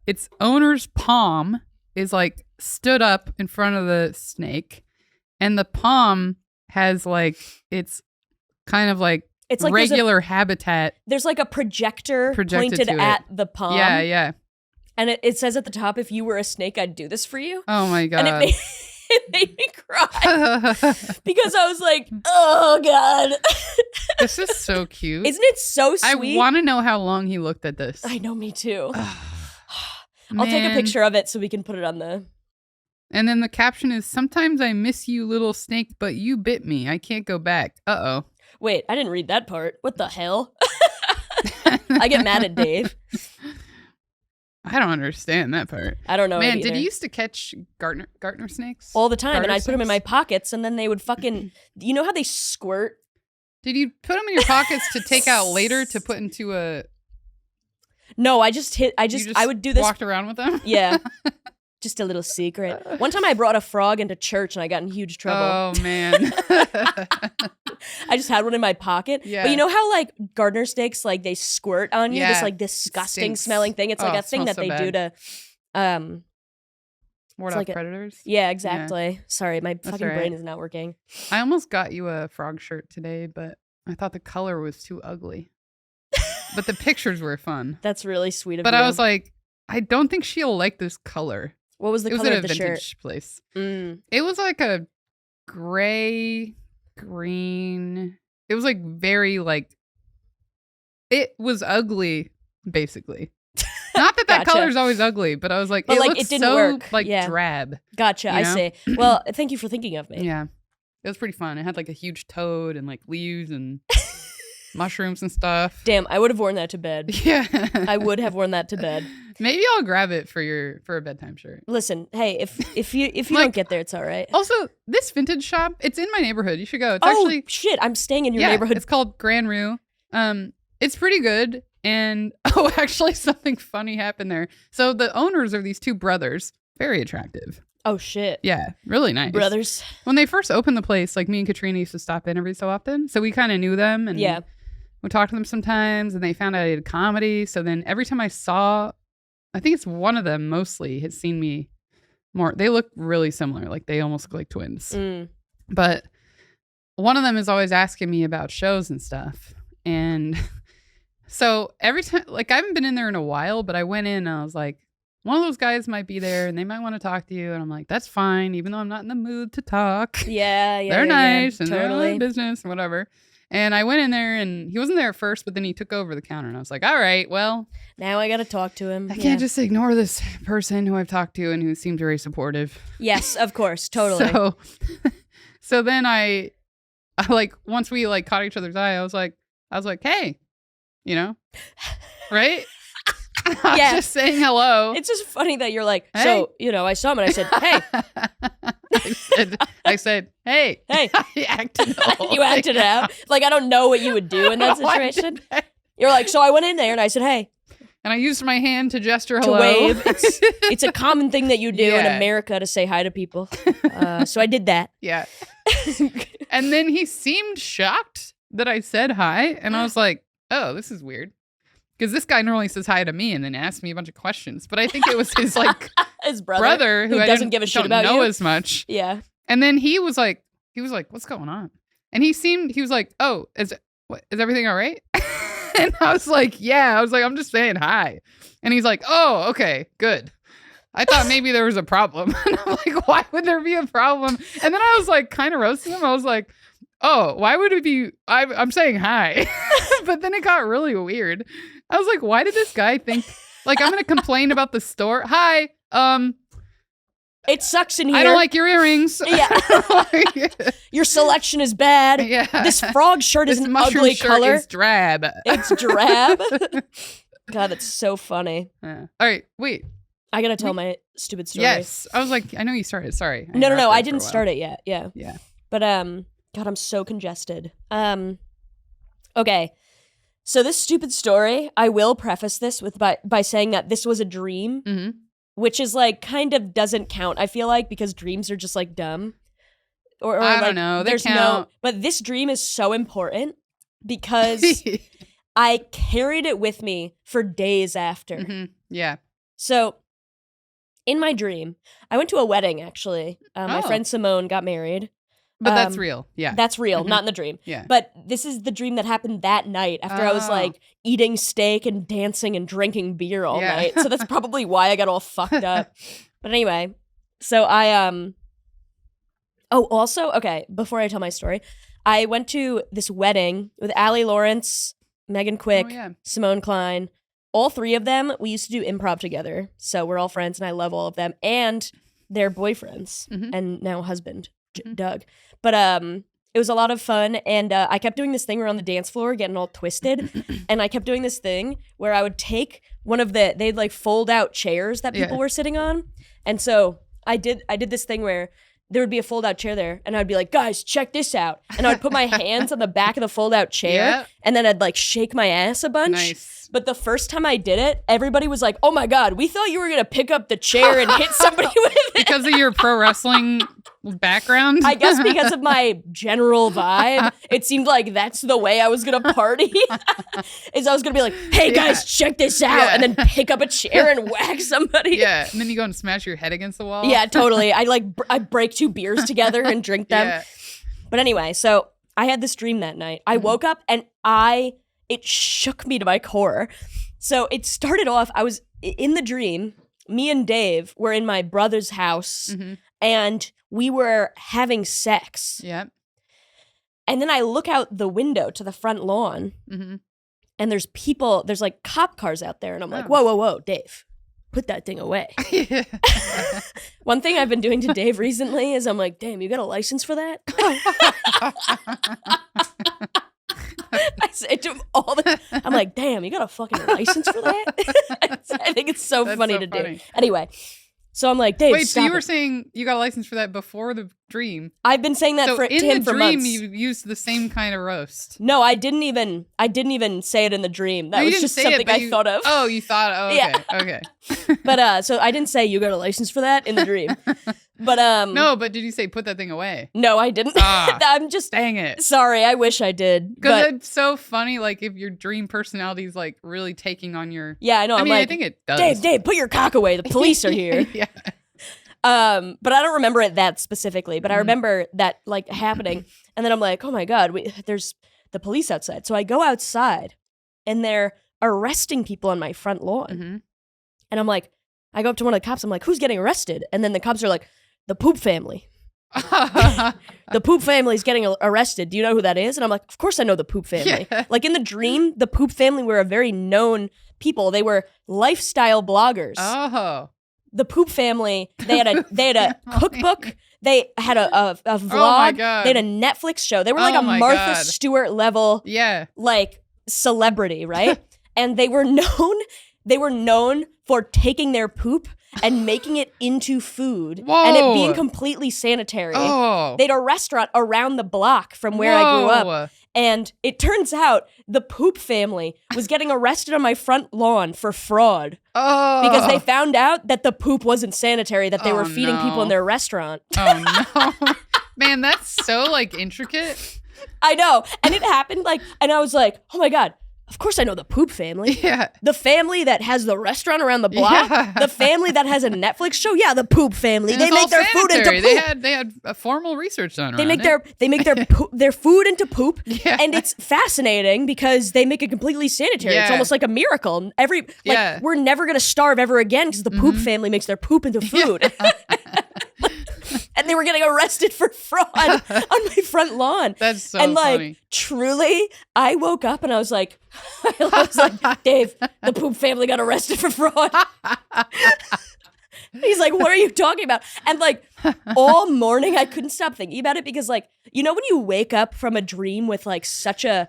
its owner's palm is like stood up in front of the snake, and the palm has like it's kind of like it's like regular habitat. There's like a projected pointed at the palm. Yeah. And it says at the top, "If you were a snake, I'd do this for you." Oh my God. And it made me cry because I was like, "Oh God." This is so cute. Isn't it so sweet? I want to know how long he looked at this. I know, me too. I'll take a picture of it so we can put it on the... And then the caption is, "Sometimes I miss you, little snake, but you bit me. I can't go back. Uh-oh." Wait, I didn't read that part. What the hell? I get mad at Dave. I don't understand that part. I don't know. Man, did you used to catch Garter snakes? All the time, and I'd put them in my pockets, and then they would fucking... You know how they squirt? Did you put them in your pockets to take out later to put into a... No, I would do this. Walked around with them? Yeah. Just a little secret. One time I brought a frog into church and I got in huge trouble. Oh, man. I just had one in my pocket. Yeah. But you know how like garter snakes, like they squirt on you? Yeah. This like disgusting smelling thing. It's like a thing that they do to ward off predators? Yeah, exactly. Yeah. Sorry, my fucking brain is not working. I almost got you a frog shirt today, but I thought the color was too ugly. But the pictures were fun. That's really sweet of you. But I was like, I don't think she'll like this color. What was the color of the shirt? It was at a vintage place. It was like a gray, green. It was like very like, it was ugly, basically. Not that Gotcha. Color's always ugly, but I was like, but it like looks it didn't so work. like drab. Gotcha, I see. Well, thank you for thinking of me. Yeah. It was pretty fun. It had like a huge toad and like leaves and mushrooms and stuff. Damn, I would have worn that to bed. Yeah. I would have worn that to bed. Maybe I'll grab it for a bedtime shirt. Listen, hey, if you like, don't get there, it's all right. Also, this vintage shop, it's in my neighborhood. You should go. It's actually shit, I'm staying in your neighborhood. It's called Grand Rue. It's pretty good. And actually something funny happened there. So the owners are these two brothers, very attractive. Oh shit. Yeah, really nice. Brothers. When they first opened the place, like me and Katrina used to stop in every so often. So we kind of knew them and we talked to them sometimes, and they found out I did comedy. So then every time I saw, I think it's one of them mostly has seen me more. They look really similar. Like they almost look like twins. But one of them is always asking me about shows and stuff. And so every time, like I haven't been in there in a while, but I went in and I was like, one of those guys might be there and they might want to talk to you. And I'm like, that's fine, even though I'm not in the mood to talk. Yeah. They're nice and they're in business and whatever. And I went in there and he wasn't there at first, but then he took over the counter and I was like, all right, well. Now I got to talk to him. I can't just ignore this person who I've talked to and who seemed very supportive. Yes, of course. Totally. So then I like, once we like caught each other's eye, I was like, hey, you know, right? I was just saying hello. It's just funny that you're like, hey. So, you know, I saw him and I said, hey. I said, hey. Hey. You acted it out. Like, I don't know what you would do in that situation. You're like, so I went in there and I said, hey. And I used my hand to gesture hello. To wave. It's a common thing that you do in America to say hi to people. So I did that. Yeah. And then he seemed shocked that I said hi. And I was like, oh, this is weird. Because this guy normally says hi to me and then asks me a bunch of questions. But I think it was his like his brother who doesn't give a shit about know you as much. Yeah. And then he was like, what's going on? And he was like, oh, is everything all right? And I was like, yeah. I was like, I'm just saying hi. And he's like, oh, okay, good. I thought maybe there was a problem. And I'm like, why would there be a problem? And then I was like, kind of roasting him. I was like, oh, why would it be? I'm saying hi. But then it got really weird. I was like, why did this guy think like I'm going to complain about the store? Hi. It sucks in here. I don't like your earrings. Yeah. Your selection is bad. Yeah. This frog shirt is an ugly color. It's drab. It's drab. God, it's so funny. Yeah. All right, wait. I got to tell my stupid story. Yes. I was like, I know you started. Sorry. No. I didn't start it yet. Yeah. Yeah. But God, I'm so congested. Okay. So this stupid story, I will preface this with by saying that this was a dream, which is like kind of doesn't count. I feel like because dreams are just like dumb. Or I like, don't know. They there's count. But this dream is so important because I carried it with me for days after. Yeah. So in my dream, I went to a wedding, actually. My friend Simone got married. But that's real. Yeah. That's real, not in the dream. Yeah. But this is the dream that happened that night after I was like eating steak and dancing and drinking beer all night. So that's probably why I got all fucked up. But anyway, so I oh, also, okay, before I tell my story, I went to this wedding with Allie Lawrence, Megan Quick, Simone Klein. All three of them, we used to do improv together. So we're all friends, and I love all of them. And their boyfriends, and now husband, Doug. But it was a lot of fun, and I kept doing this thing where on the dance floor, getting all twisted, and I kept doing this thing where I would take one of they'd like fold out chairs that people were sitting on, and so I did this thing where there would be a fold-out chair there, and I'd be like, guys, check this out. And I would put my hands on the back of the fold-out chair, and then I'd like shake my ass a bunch. Nice. But the first time I did it, everybody was like, oh my God, we thought you were going to pick up the chair and hit somebody with it. Because of your pro wrestling background? I guess because of my general vibe, it seemed like that's the way I was going to party. Is I was going to be like, hey guys, check this out. And then pick up a chair and whack somebody. Yeah, and then you go and smash your head against the wall. Yeah, totally. I break 2 beers together and drink them. Yeah. But anyway, so I had this dream that night. I woke up and it shook me to my core. So it started off, I was in the dream, me and Dave were in my brother's house and we were having sex. Yeah. And then I look out the window to the front lawn and there's like cop cars out there. And I'm like, whoa, Dave, put that thing away. One thing I've been doing to Dave recently is I'm like, damn, you got a license for that? I say to him all the time, I'm like, damn, you got a fucking license for that? I think it's so funny to do. Anyway, so I'm like, Dave, wait, so you were it. saying you got a license for that before the dream? I've been saying that to him for months. In the dream, you used the same kind of roast. No, I didn't even say it in the dream. That was just something I thought of. Oh, you thought, okay, okay. But so I didn't say you got a license for that in the dream. But no, but did you say put that thing away? No, I didn't. I'm just dang it. Sorry, I wish I did. Because it's so funny, like if your dream personality is like really taking on your. Yeah, I know. I think it does. Dave, put your cock away. The police are here. Yeah. But I don't remember it that specifically. But I remember that like happening, and then I'm like, oh my God, there's the police outside. So I go outside, and they're arresting people on my front lawn, and I'm like, I go up to one of the cops. I'm like, who's getting arrested? And then the cops are like, the Poop family. The Poop family is getting arrested. Do you know who that is? And I'm like, of course I know the Poop family. Yeah. Like in the dream, the Poop family were a very known people. They were lifestyle bloggers. Oh. The Poop family, they had a cookbook. They had a vlog. Oh my God. They had a Netflix show. They were like a Martha Stewart level like celebrity, right? And they were known for taking their poop and making it into food. Whoa. And it being completely sanitary. Oh. They had a restaurant around the block from where I grew up. And it turns out the Poop family was getting arrested on my front lawn for fraud. Oh. Because they found out that the poop wasn't sanitary, that they were feeding people in their restaurant. Oh, no. Man, that's so, like, intricate. I know. And it happened, like, and I was like, oh, my God. Of course I know the Poop family. Yeah. The family that has the restaurant around the block. Yeah. The family that has a Netflix show. Yeah, the Poop family. And they make their food into poop. They had a formal research done around They make their food into poop. Yeah. And it's fascinating because they make it completely sanitary. Yeah. It's almost like a miracle. We're never going to starve ever again because the Poop family makes their poop into food. Yeah. And they were getting arrested for fraud on my front lawn. That's so and like funny. Truly, I woke up and I was like, Dave, the Poop family got arrested for fraud. He's like, what are you talking about? And like all morning I couldn't stop thinking about it because like, you know when you wake up from a dream with like such a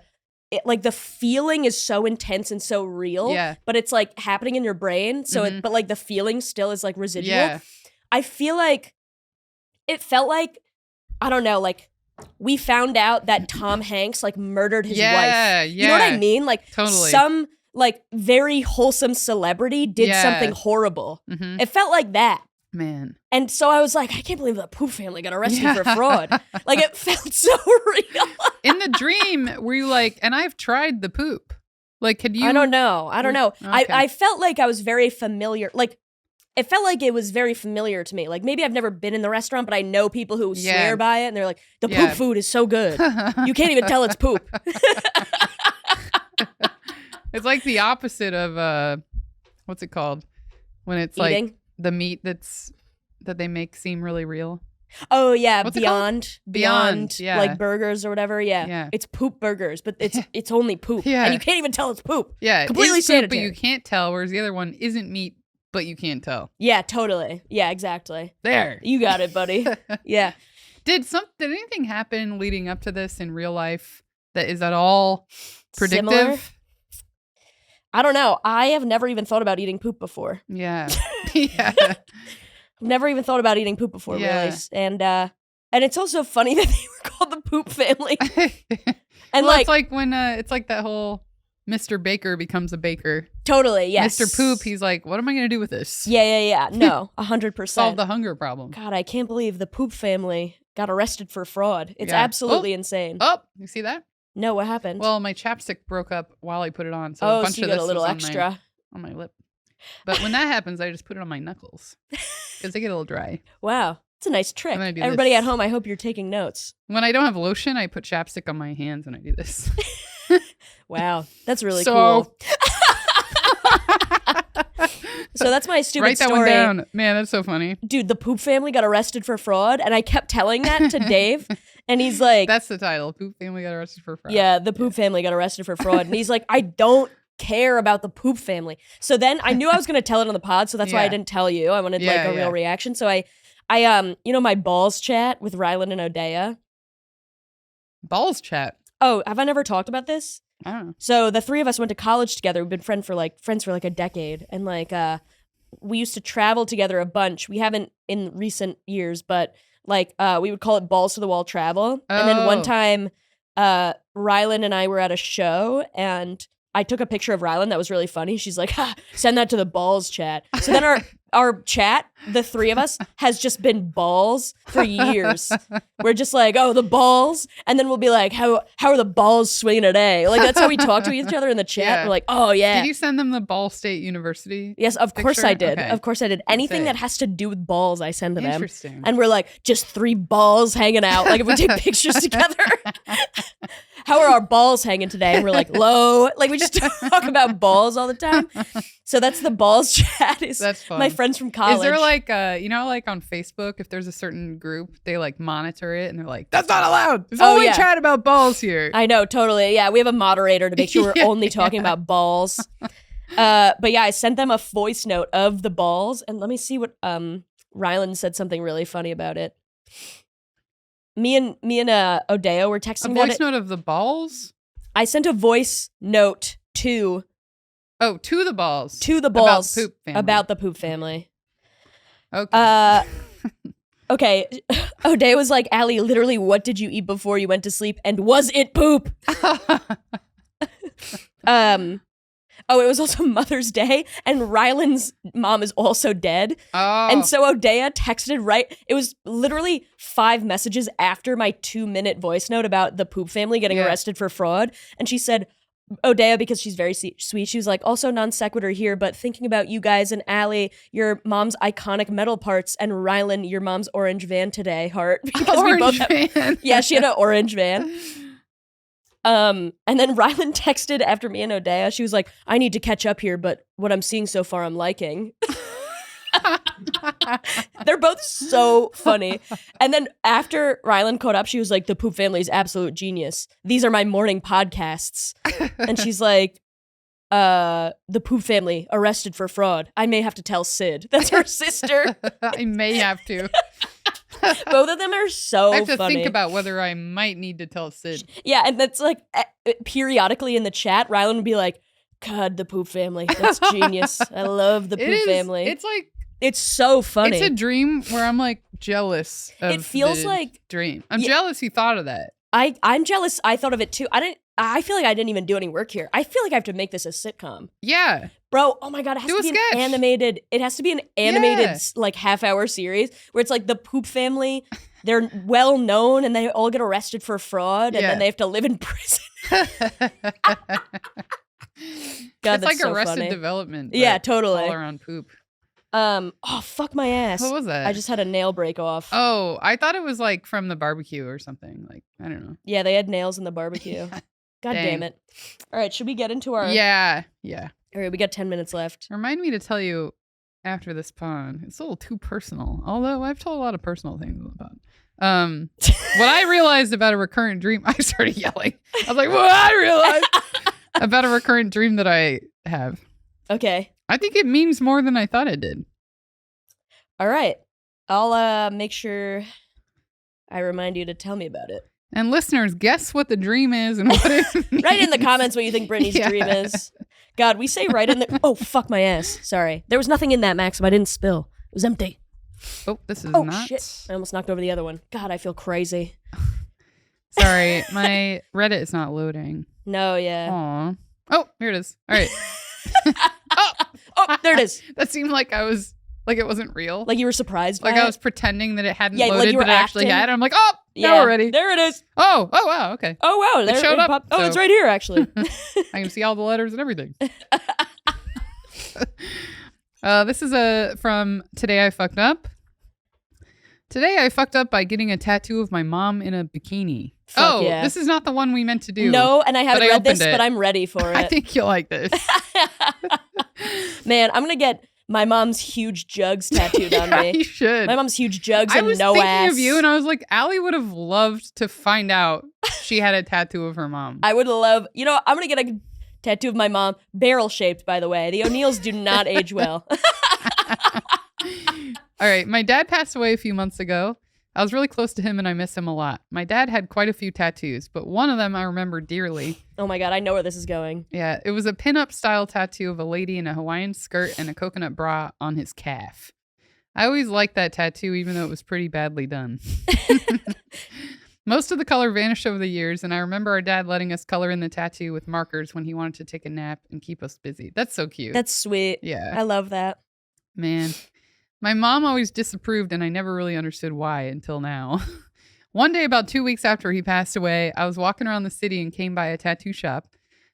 like the feeling is so intense and so real, but it's like happening in your brain. So, but like the feeling still is like residual. Yeah. I feel like it felt like, I don't know, like we found out that Tom Hanks like murdered his wife. Yeah. You know what I mean? Like totally. Some like very wholesome celebrity did something horrible. It felt like that. Man. And so I was like, I can't believe the Poop family got arrested for fraud. Like it felt so real. In the dream, were you like, and I've tried the poop. Like, had you? I don't know. Okay. I felt like I was very familiar. Like, it felt like it was very familiar to me. Like, maybe I've never been in the restaurant, but I know people who swear by it. And they're like, the poop food is so good. You can't even tell it's poop. It's like the opposite of, what's it called? When it's eating? Like the meat that they make seem really real. Oh yeah, What's Beyond, yeah. like burgers or whatever. Yeah, it's poop burgers, but it's only poop, and you can't even tell it's poop. Yeah, completely it's sanitary, poop, but you can't tell. Whereas the other one isn't meat, but you can't tell. Yeah, totally. Yeah, exactly. There, you got it, buddy. Yeah. Did anything happen leading up to this in real life that is at all predictive? Similar? I don't know. I have never even thought about eating poop before. Yeah. Yeah. Never even thought about eating poop before, really. And it's also funny that they were called the Poop family. And well, it's like when it's like that whole Mr. Baker becomes a baker. Totally, yes. Mr. Poop, he's like, what am I going to do with this? Yeah. No, 100%. Solve the hunger problem. God, I can't believe the Poop family got arrested for fraud. It's absolutely insane. Oh, you see that? No, what happened? Well, my chapstick broke up while I put it on, so a bunch so you of got this a little was extra on my lip. But when that happens, I just put it on my knuckles because they get a little dry. Wow, it's a nice trick. Everybody this. At home, I hope you're taking notes. When I don't have lotion, I put chapstick on my hands and I do this. Wow, that's really cool. So that's my stupid Write that story. one down. Man, that's so funny. Dude, the Poop family got arrested for fraud, and I kept telling that to Dave, and he's like... That's the title. Poop family got arrested for fraud. Yeah, the Poop family got arrested for fraud. And he's like, I don't care about the Poop family. So then I knew I was going to tell it on the pod, so that's why I didn't tell you. I wanted like a real reaction. So I you know my balls chat with Rylan and Odea? Balls chat? Oh, have I never talked about this? I don't know. So the three of us went to college together. We've been friends for like a decade. And like we used to travel together a bunch. We haven't in recent years, but like we would call it balls to the wall travel. And then one time Rylan and I were at a show and I took a picture of Rylan that was really funny. She's like, send that to the balls chat. So then our chat, the three of us, has just been balls for years. We're just like, oh, the balls. And then we'll be like, how are the balls swinging today? Like, that's how we talk to each other in the chat. Yeah. We're like, oh, yeah. Did you send them the Ball State University? Yes, of picture? course I did. Okay. Of course I did. Anything that has to do with balls, I send to them. Interesting. And we're like, just three balls hanging out. Like, if we take pictures together. How are our balls hanging today? And we're like, low. Like, we just talk about balls all the time. So that's the balls chat. That's fun. My friends from college. Is there like, like on Facebook, if there's a certain group, they like monitor it and they're like, that's not allowed. There's only chat about balls here. I know, totally. Yeah, we have a moderator to make sure we're only talking about balls. But yeah, I sent them a voice note of the balls. And let me see what Rylan said something really funny about it. Me and Odeo were texting about it. A voice note of the balls? I sent a voice note to... Oh, to the balls. To the balls. About the Poop family. Okay. Okay. Odeo was like, Allie, literally, what did you eat before you went to sleep? And was it poop? Oh, it was also Mother's Day, and Rylan's mom is also dead. Oh. And so Odea texted it was literally 5 messages after my 2-minute voice note about the Poop family getting arrested for fraud. And she said, Odea, because she's very sweet, she was like, also non sequitur here, but thinking about you guys and Allie, your mom's iconic metal parts, and Rylan, your mom's orange van today, heart. Because orange van. Yeah, she had an orange van. And then Rylan texted after me and Odea. She was like, I need to catch up here, but what I'm seeing so far, I'm liking. They're both so funny. And then after Rylan caught up, she was like, the Poop family is absolute genius. These are my morning podcasts. And she's like, the Poop family arrested for fraud. I may have to tell Sid. That's her sister. I may have to. Both of them are so I have to funny. think about whether I might need to tell Sid. Yeah, and that's like periodically in the chat, Rylan would be like, God, the poop family. That's genius. I love the poop family. It's like, it's so funny. it's a dream where I'm like jealous of it feels the like dream. I'm jealous you thought of that. I'm jealous. I thought of it too. I feel like I didn't even do any work here. I feel like I have to make this a sitcom. Yeah. Bro, oh my God, it has to be an animated, it has to be an animated like half-hour series where it's like the poop family, they're well known and they all get arrested for fraud and then they have to live in prison. God, it's like so Arrested funny. Development. Yeah, totally. All around poop. Oh, fuck my ass. What was that? I just had a nail break off. Oh, I thought it was like from the barbecue or something. Like, I don't know. Yeah, they had nails in the barbecue. God damn it. All right, should we get into our... Yeah. All right, we got 10 minutes left. Remind me to tell you after this pun. It's a little too personal, although I've told a lot of personal things on the pun. What I realized about a recurrent dream... I started yelling. I was like, what I realized about a recurrent dream that I have. Okay. I think it means more than I thought it did. All right. I'll make sure I remind you to tell me about it. And listeners, guess what the dream is and what it means. Write in the comments what you think Brittany's dream is. God, we say right in the... Oh, fuck my ass. Sorry. There was nothing in that, Maxim. I didn't spill. It was empty. Oh, this is not... Oh, shit. I almost knocked over the other one. God, I feel crazy. Sorry, my Reddit is not loading. No, yeah. Aw. Oh, here it is. All right. Oh, there it is. That seemed like I was... Like it wasn't real. Like you were surprised by I was pretending that it hadn't loaded, like you were but it actually acting. had. And I'm like, oh, now we're ready. There it is. Oh, wow, okay. Oh, wow. There it showed up. Oh, it's right here, actually. I can see all the letters and everything. This is from Today I Fucked Up. Today I fucked up by getting a tattoo of my mom in a bikini. Fuck yeah. This is not the one we meant to do. No, and I haven't read this, but I'm ready for it. I think you'll like this. Man, I'm going to get my mom's huge jugs tattooed on me. You should. My mom's huge jugs and no ass. I was thinking of you, and I was like, Allie would have loved to find out she had a tattoo of her mom. I would love... You know, I'm going to get a tattoo of my mom, barrel-shaped, by the way. The O'Neills do not age well. All right, my dad passed away a few months ago. I was really close to him and I miss him a lot. My dad had quite a few tattoos, but one of them I remember dearly. Oh my God, I know where this is going. Yeah, it was a pinup style tattoo of a lady in a Hawaiian skirt and a coconut bra on his calf. I always liked that tattoo, even though it was pretty badly done. Most of the color vanished over the years, and I remember our dad letting us color in the tattoo with markers when he wanted to take a nap and keep us busy. That's so cute. That's sweet. Yeah. I love that. Man. My mom always disapproved, and I never really understood why until now. One day, about 2 weeks after he passed away, I was walking around the city and came by a tattoo shop.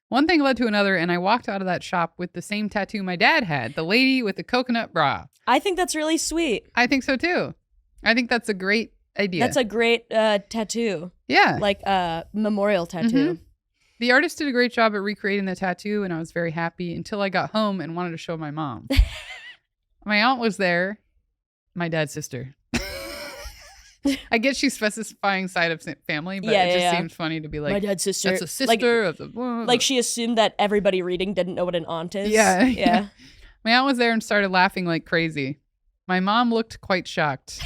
One thing led to another, and I walked out of that shop with the same tattoo my dad had, the lady with the coconut bra. I think that's really sweet. I think so, too. I think that's a great idea. That's a great tattoo. Yeah. Like a memorial tattoo. Mm-hmm. The artist did a great job at recreating the tattoo, and I was very happy until I got home and wanted to show my mom. My aunt was there, my dad's sister. I guess she's specifying side of family, but it just seems funny to be like, my dad's sister. That's a sister of the... Like she assumed that everybody reading didn't know what an aunt is. Yeah. My aunt was there and started laughing like crazy. My mom looked quite shocked.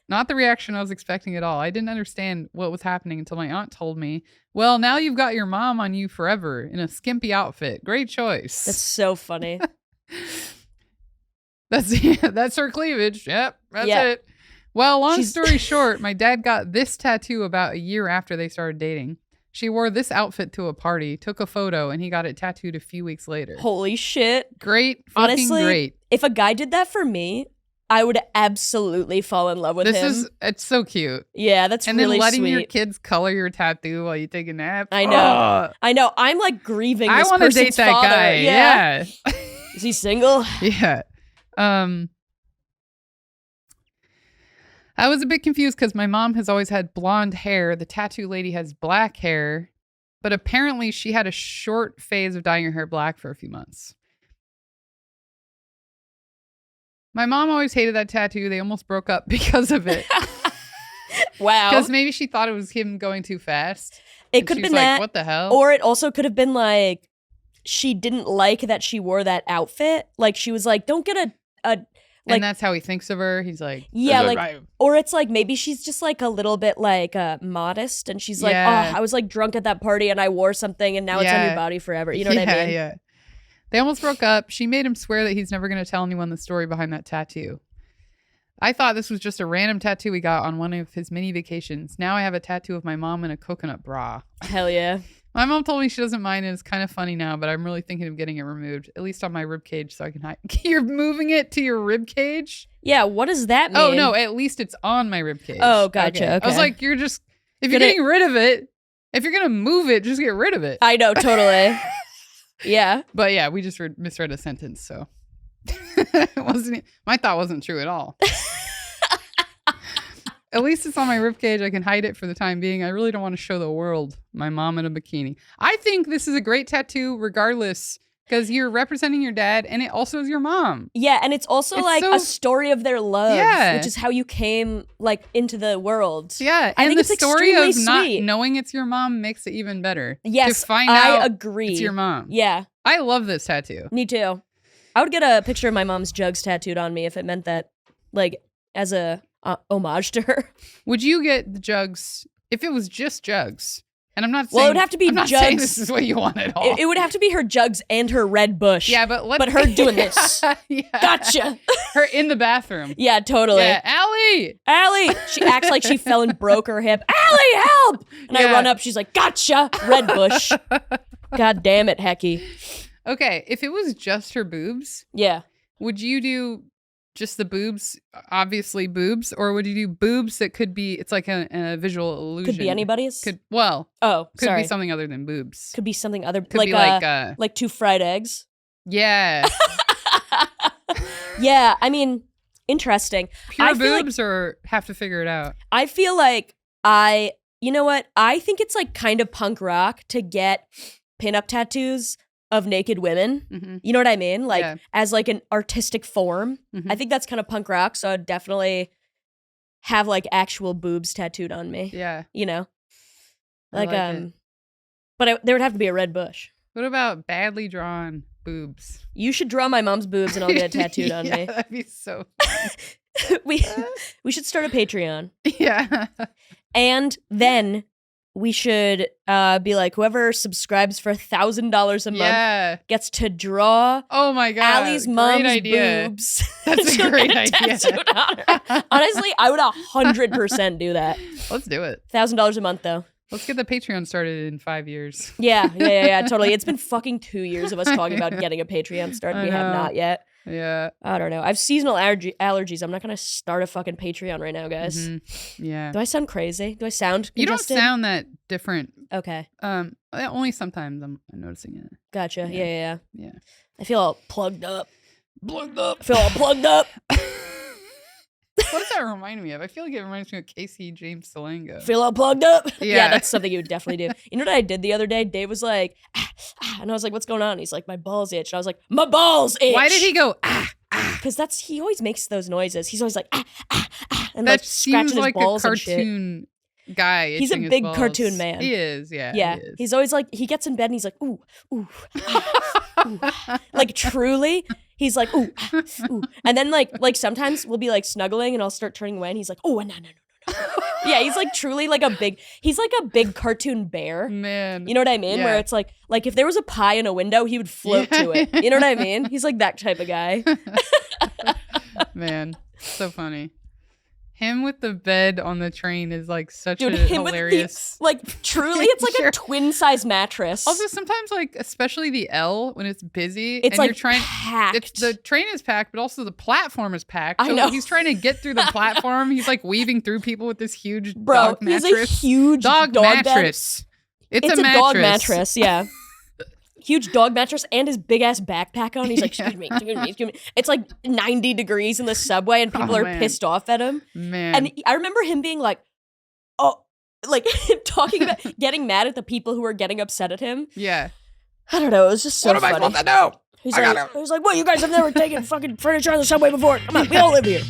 Not the reaction I was expecting at all. I didn't understand what was happening until my aunt told me, well, now you've got your mom on you forever in a skimpy outfit. Great choice. That's so funny. That's her cleavage. Yep, that's it. Well, long story short, my dad got this tattoo about a year after they started dating. She wore this outfit to a party, took a photo, and he got it tattooed a few weeks later. Holy shit. Great. Honestly, great. If a guy did that for me, I would absolutely fall in love with him. It's so cute. Yeah, that's really sweet. And then letting your kids color your tattoo while you take a nap. I know. I know. I'm like grieving this person's I want to date that father. guy. Yeah. Is he single? Yeah. I was a bit confused because my mom has always had blonde hair. The tattoo lady has black hair, but apparently she had a short phase of dyeing her hair black for a few months. My mom always hated that tattoo. They almost broke up because of it. Wow. Because maybe she thought it was him going too fast. It could have been like, that. What the hell? Or it also could have been like, she didn't like that she wore that outfit. Like she was like, don't get a And that's how he thinks of her. He's like, yeah, like, or it's like maybe she's just like a little bit like modest, and she's like, oh, I was like drunk at that party and I wore something and now it's on your body forever. You know what I mean? Yeah. They almost broke up. She made him swear that he's never going to tell anyone the story behind that tattoo. I thought this was just a random tattoo we got on one of his mini vacations. Now I have a tattoo of my mom in a coconut bra. Hell yeah. My mom told me she doesn't mind and it's kind of funny now, but I'm really thinking of getting it removed, at least on my rib cage so I can hide. You're moving it to your rib cage? Yeah, what does that mean? Oh, no, at least it's on my rib cage. Oh, gotcha. Okay. I was like, you're just, if you're getting rid of it, if you're going to move it, just get rid of it. I know, totally. Yeah. But yeah, we just misread a sentence, so my thought wasn't true at all. At least it's on my ribcage. I can hide it for the time being. I really don't want to show the world my mom in a bikini. I think this is a great tattoo regardless because you're representing your dad and it also is your mom. Yeah, and it's also like a story of their love, which is how you came like into the world. Yeah, I think the story of sweet. Not knowing it's your mom makes it even better. Yes, to find out I agree. It's your mom. Yeah. I love this tattoo. Me too. I would get a picture of my mom's jugs tattooed on me if it meant that, like, as a homage to her. Would you get the jugs if it was just jugs? And I'm not saying. Well, it would have to be I'm not jugs. saying this is what you want at all. It would have to be her jugs and her red bush. Yeah, but her doing this. Yeah. Gotcha. Her in the bathroom. Yeah, totally. Yeah, Allie. She acts like she fell and broke her hip. Allie, help! And I run up. She's like, gotcha, red bush. God damn it, Hecky. Okay, if it was just her boobs, would you do just the boobs, obviously boobs, or would you do boobs that could be, it's like a visual illusion. Could be anybody's? Could sorry. be something other than boobs. Could be something other, could be like 2 fried eggs. Yeah. Yeah, I mean, interesting. Pure boobs or have to figure it out? I feel like you know what? I think it's like kind of punk rock to get pinup tattoos of naked women. Mm-hmm. You know what I mean? Like as like an artistic form. Mm-hmm. I think that's kind of punk rock. So I'd definitely have like actual boobs tattooed on me. Yeah. You know? Like but there would have to be a red bush. What about badly drawn boobs? You should draw my mom's boobs and I'll get it tattooed on me. That'd be so we should start a Patreon. Yeah. And then we should be like, whoever subscribes for $1,000 a month gets to draw. Oh my god, Allie's mom's boobs. That's a great idea. Honestly, I would 100% do that. Let's do it. $1,000 a month though. Let's get the Patreon started in 5 years. Yeah, totally. It's been fucking 2 years of us talking about getting a Patreon started. We have not yet. Yeah. I don't know. I have seasonal allergies. I'm not going to start a fucking Patreon right now, guys. Mm-hmm. Yeah. Do I sound crazy? Do I sound congested? You don't sound that different. Okay. Only sometimes I'm noticing it. Gotcha. Yeah. Yeah. I feel all plugged up. I feel all plugged up. What does that remind me of? I feel like it reminds me of Casey James Salango. Feel all plugged up? Yeah, that's something you would definitely do. You know what I did the other day? Dave was like, and I was like, what's going on? He's like, my balls itch. And I was like, my balls itch. Why did he go, Because he always makes those noises. He's always like, and that like scratching seems like his balls a cartoon guy. He's a big cartoon man. He is, yeah. Yeah. He is. He's always like, he gets in bed and he's like, ooh, ooh, ooh. Like truly. He's like, ooh, ooh. And then like sometimes we'll be like snuggling and I'll start turning away and he's like, oh, no. Yeah, he's like truly like he's like a big cartoon bear. Man. You know what I mean? Yeah. Where it's like if there was a pie in a window, he would float to it. You know what I mean? He's like that type of guy. Man, so funny. Him with the bed on the train is like such a hilarious. Like truly, it's like a twin size mattress. Also, sometimes like especially the L when it's busy, it's and like you're trying. packed. The train is packed, but also the platform is packed. I know. He's trying to get through the platform. He's like weaving through people with this huge Bro, dog mattress. He's a huge dog mattress. Bed. It's a dog mattress. Yeah. Huge dog mattress and his big ass backpack on. He's like, excuse me. It's like 90 degrees in the subway and people are pissed off at him. Man. And I remember him being like, like talking about getting mad at the people who were getting upset at him. Yeah. I don't know. It was just so funny. What am I supposed to do? He's like, what? You guys have never taken fucking furniture on the subway before? Come on, we all live here.